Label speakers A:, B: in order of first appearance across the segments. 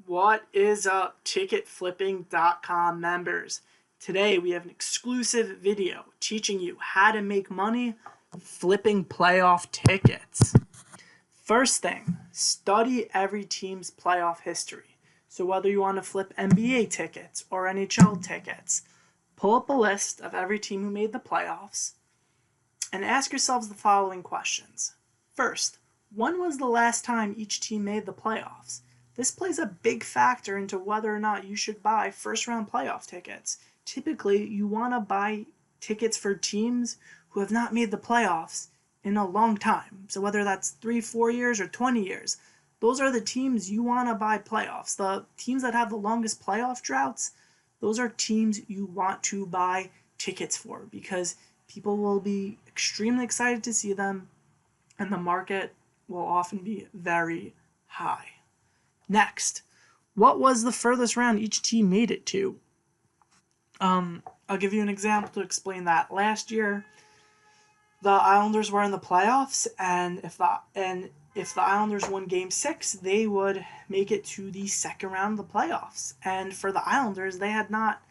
A: What is up, ticketflipping.com members? Today we have an exclusive video teaching you how to make money flipping playoff tickets. First thing, study every team's playoff history. So whether you want to flip NBA tickets or NHL tickets, pull up a list of every team who made the playoffs and ask yourselves the following questions. First, when was the last time each team made the playoffs? This plays a big factor into whether or not you should buy first-round playoff tickets. Typically, you want to buy tickets for teams who have not made the playoffs in a long time. So whether that's 3, 4 years or 20 years, those are the teams you want to buy playoffs. The teams that have the longest playoff droughts, those are teams you want to buy tickets for because people will be extremely excited to see them and the market will often be very high. Next, what was the furthest round each team made it to? I'll give you an example to explain that. Last year, the Islanders were in the playoffs, and if the Islanders won Game 6, they would make it to the second round of the playoffs. And for the Islanders, they had not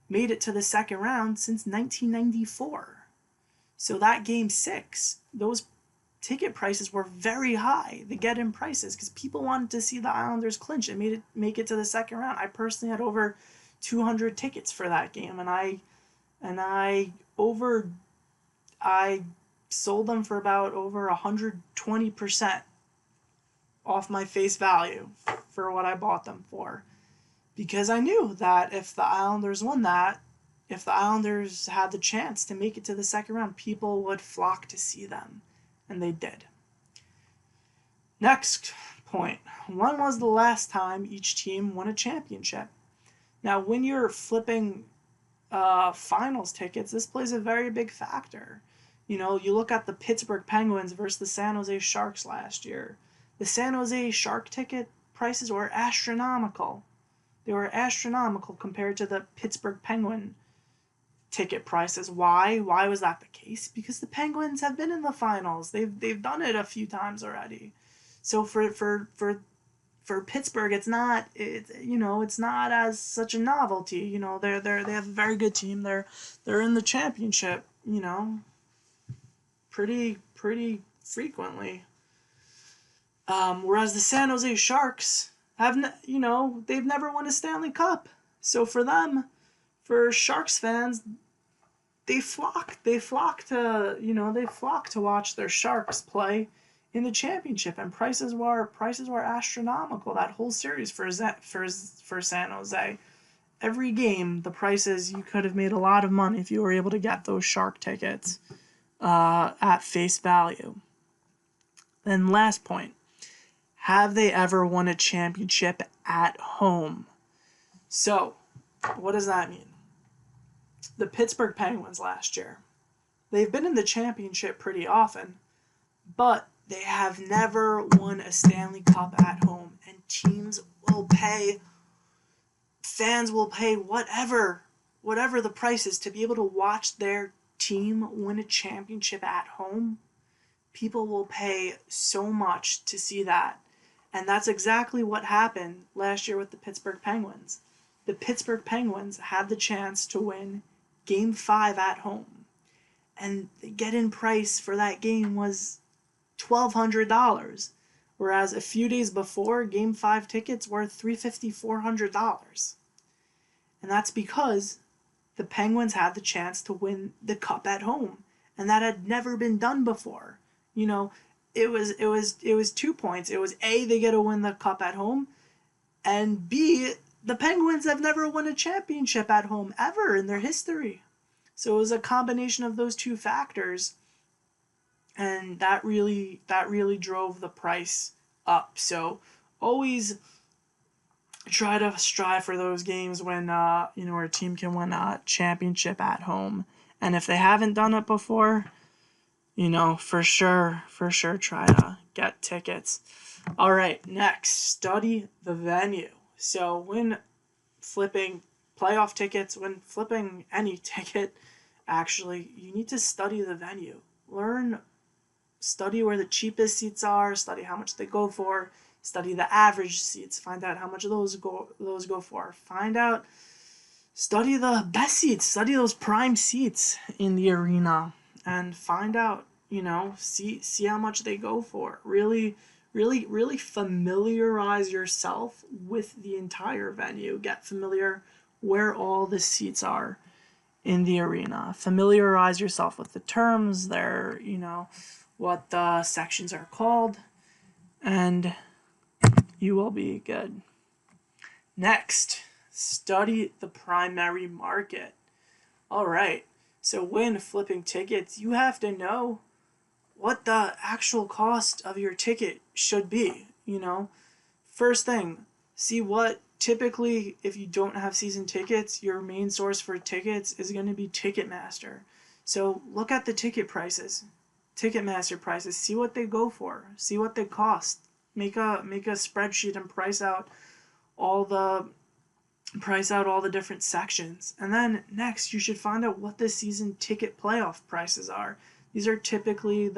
A: made it to the second round since 1994. So that Game 6, those ticket prices were very high, the get-in prices, because people wanted to see the Islanders clinch and make it to the second round. I personally had over 200 tickets for that game, and I sold them for about over 120% off my face value for what I bought them for, because I knew that if the Islanders won that, if the Islanders had the chance to make it to the second round, people would flock to see them. And they did. Next point. When was the last time each team won a championship? Now, when you're flipping finals tickets, this plays a very big factor. You know, you look at the Pittsburgh Penguins versus the San Jose Sharks last year. The San Jose Shark ticket prices were astronomical. They were astronomical compared to the Pittsburgh Penguin ticket prices. Why was that the case? Because the Penguins have been in the finals. They've done it a few times already. So for Pittsburgh, it's not as such a novelty. You know, they have a very good team. They're in the championship, pretty frequently. Whereas the San Jose Sharks they've never won a Stanley Cup. So for them, for Sharks fans, they flock to watch their Sharks play in the championship, and prices were astronomical that whole series for San Jose. Every game, the prices, you could have made a lot of money if you were able to get those Shark tickets at face value. Then last point, have they ever won a championship at home? So, what does that mean? The Pittsburgh Penguins last year, they've been in the championship pretty often, but they have never won a Stanley Cup at home, and fans will pay whatever the price is to be able to watch their team win a championship at home. People will pay so much to see that, and that's exactly what happened last year with the Pittsburgh Penguins. The Pittsburgh Penguins had the chance to win Game 5 at home, and the get-in price for that game was $1,200, whereas a few days before, Game 5 tickets were $350, $400. And that's because the Penguins had the chance to win the cup at home, and that had never been done before. You know, it was 2 points. It was A, they get to win the cup at home, and B, the Penguins have never won a championship at home ever in their history. So it was a combination of those two factors, and that really drove the price up. So always try to strive for those games when where a team can win a championship at home. And if they haven't done it before, for sure try to get tickets. All right, next, study the venue. So when flipping playoff tickets, when flipping any ticket, actually, you need to study the venue. Study where the cheapest seats are, study how much they go for, Study the average seats. Find out how much of those go for. Study the best seats. Study those prime seats in the arena, and find out, see how much they go for. Really familiarize yourself with the entire venue. Get familiar where all the seats are in the arena. Familiarize yourself with the terms, what the sections are called, and you will be good. Next, study the primary market. All right, so when flipping tickets, you have to know what the actual cost of your ticket should be. First thing, see what typically, if you don't have season tickets, your main source for tickets is going to be Ticketmaster. So look at the ticket prices, Ticketmaster prices, see what they go for, see what they cost. Make a spreadsheet and price out all the different sections. And then next, you should find out what the season ticket playoff prices are. These are typically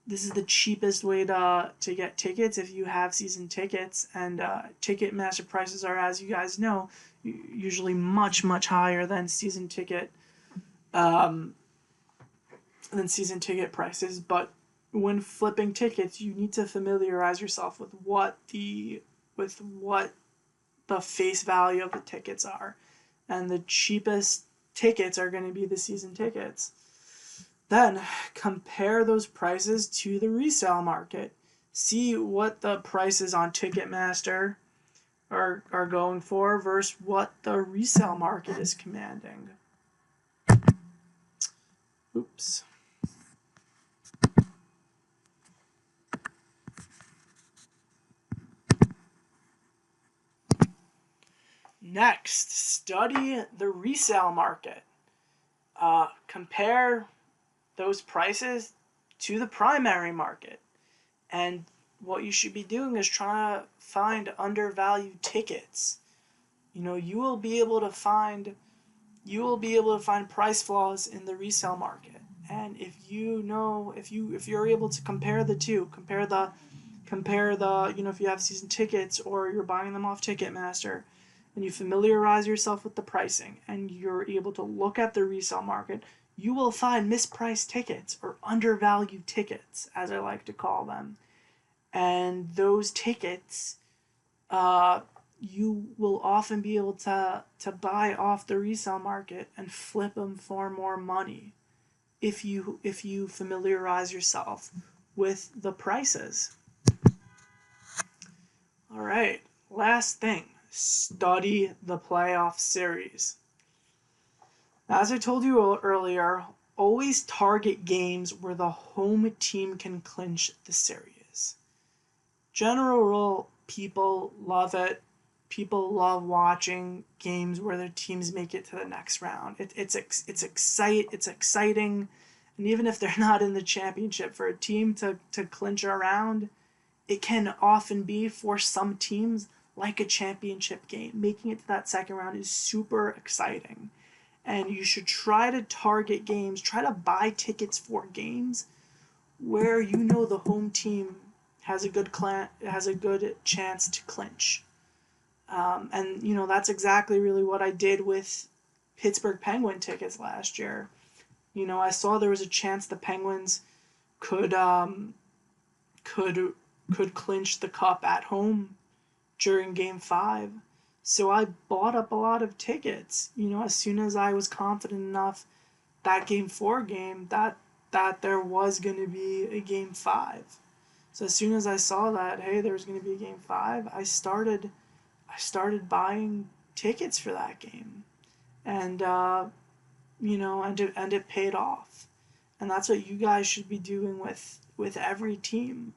A: this is the cheapest way to get tickets if you have season tickets, and Ticketmaster prices are, as you guys know, usually much higher than season ticket prices. But when flipping tickets, you need to familiarize yourself with what the face value of the tickets are, and the cheapest tickets are going to be the season tickets. Then compare those prices to the resale market. See what the prices on Ticketmaster are going for versus what the resale market is commanding. Oops. Next, study the resale market. Compare those prices to the primary market. And what you should be doing is trying to find undervalued tickets. You will be able to find price flaws in the resale market. And if you're able to compare the two, compare the if you have season tickets or you're buying them off Ticketmaster, and you familiarize yourself with the pricing and you're able to look at the resale market, you will find mispriced tickets, or undervalued tickets, as I like to call them. And those tickets, you will often be able to buy off the resale market and flip them for more money if you familiarize yourself with the prices. All right, last thing, study the playoff series. As I told you earlier, always target games where the home team can clinch the series. General rule, people love it. People love watching games where their teams make it to the next round. It's exciting, and even if they're not in the championship, for a team to clinch a round, it can often be, for some teams, like a championship game. Making it to that second round is super exciting. And you should try to target games, try to buy tickets for games where the home team has a good chance to clinch. And that's exactly really what I did with Pittsburgh Penguin tickets last year. I saw there was a chance the Penguins could clinch the cup at home during Game 5. So I bought up a lot of tickets, as soon as I was confident enough that Game 4 game that there was going to be a Game 5. So as soon as I saw that, hey, there's going to be a Game 5, I started buying tickets for that game. And, and it paid off. And that's what you guys should be doing with every team.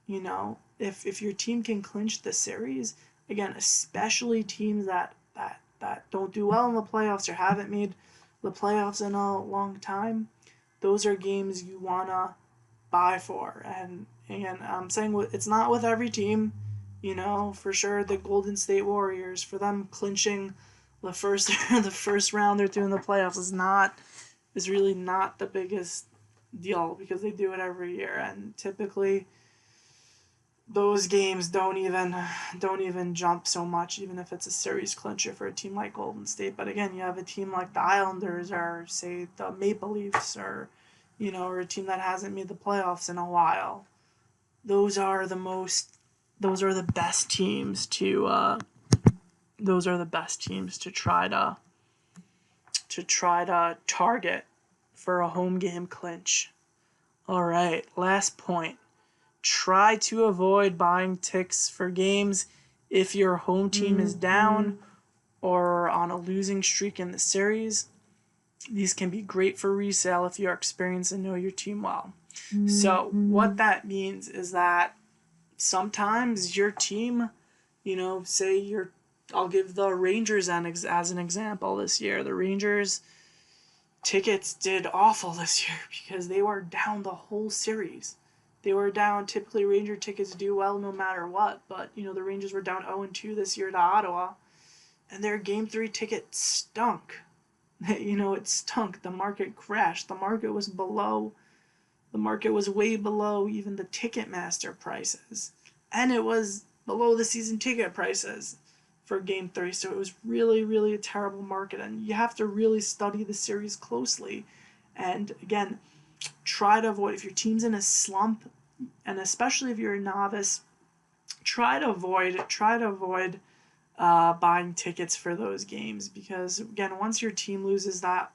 A: If your team can clinch the series, again, especially teams that don't do well in the playoffs or haven't made the playoffs in a long time, those are games you want to buy for. And again, I'm saying it's not with every team. For sure, the Golden State Warriors, for them clinching the first round they're doing the playoffs is really not the biggest deal, because they do it every year, and typically those games don't even jump so much, even if it's a series clincher for a team like Golden State. But again, you have a team like the Islanders or say the Maple Leafs or or a team that hasn't made the playoffs in a while. Those are the most those are the best teams to try to target for a home game clinch. All right, last point. Try to avoid buying ticks for games if your home team is down or on a losing streak in the series. These can be great for resale if you are experienced and know your team well. So what that means is that sometimes your team, I'll give the Rangers as an example this year. The Rangers tickets did awful this year because they were down the whole series. They were down. Typically, Ranger tickets do well no matter what, but the Rangers were down 0-2 this year to Ottawa, and their Game 3 ticket stunk. It stunk. The market crashed. The market was way below even the Ticketmaster prices, and it was below the season ticket prices for Game 3. So it was really, really a terrible market, and you have to really study the series closely. And again, try to avoid, if your team's in a slump, and especially if you're a novice, try to avoid buying tickets for those games, because again, once your team loses that,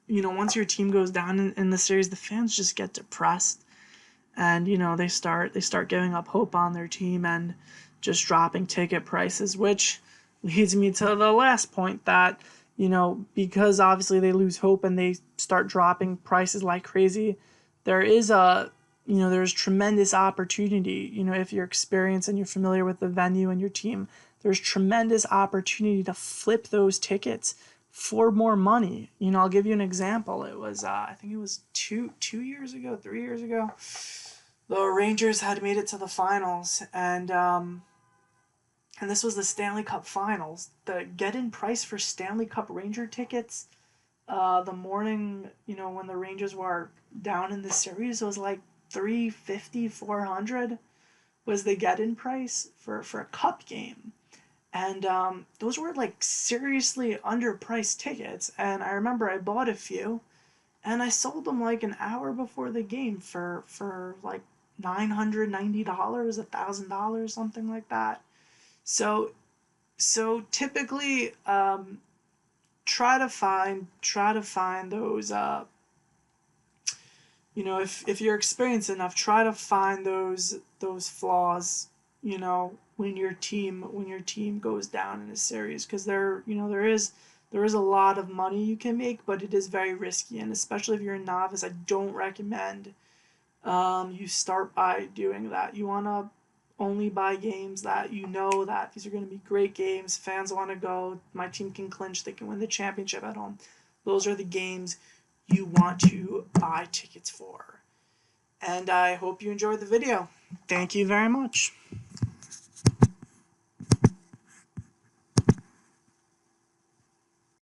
A: once your team goes down in the series, the fans just get depressed, and they start giving up hope on their team and just dropping ticket prices, which leads me to the last point, that because obviously they lose hope and they start dropping prices like crazy, there's tremendous opportunity. If you're experienced and you're familiar with the venue and your team, there's tremendous opportunity to flip those tickets for more money. I'll give you an example. It was I think it was 3 years ago. The Rangers had made it to the finals, and this was the Stanley Cup Finals. The get-in price for Stanley Cup Ranger tickets, the morning, when the Rangers were down in the series, was like $350, $400 was the get-in price for a cup game. And those were like seriously underpriced tickets. And I remember I bought a few, and I sold them like an hour before the game for like $990, $1,000, something like that. So typically, try to find those. If you're experienced enough, try to find those flaws. When your team goes down in a series, because there is a lot of money you can make, but it is very risky, and especially if you're a novice, I don't recommend you start by doing that. You want to only buy games that that these are going to be great games. Fans want to go. My team can clinch. They can win the championship at home. Those are the games you want to buy tickets for. And I hope you enjoyed the video. Thank you very much.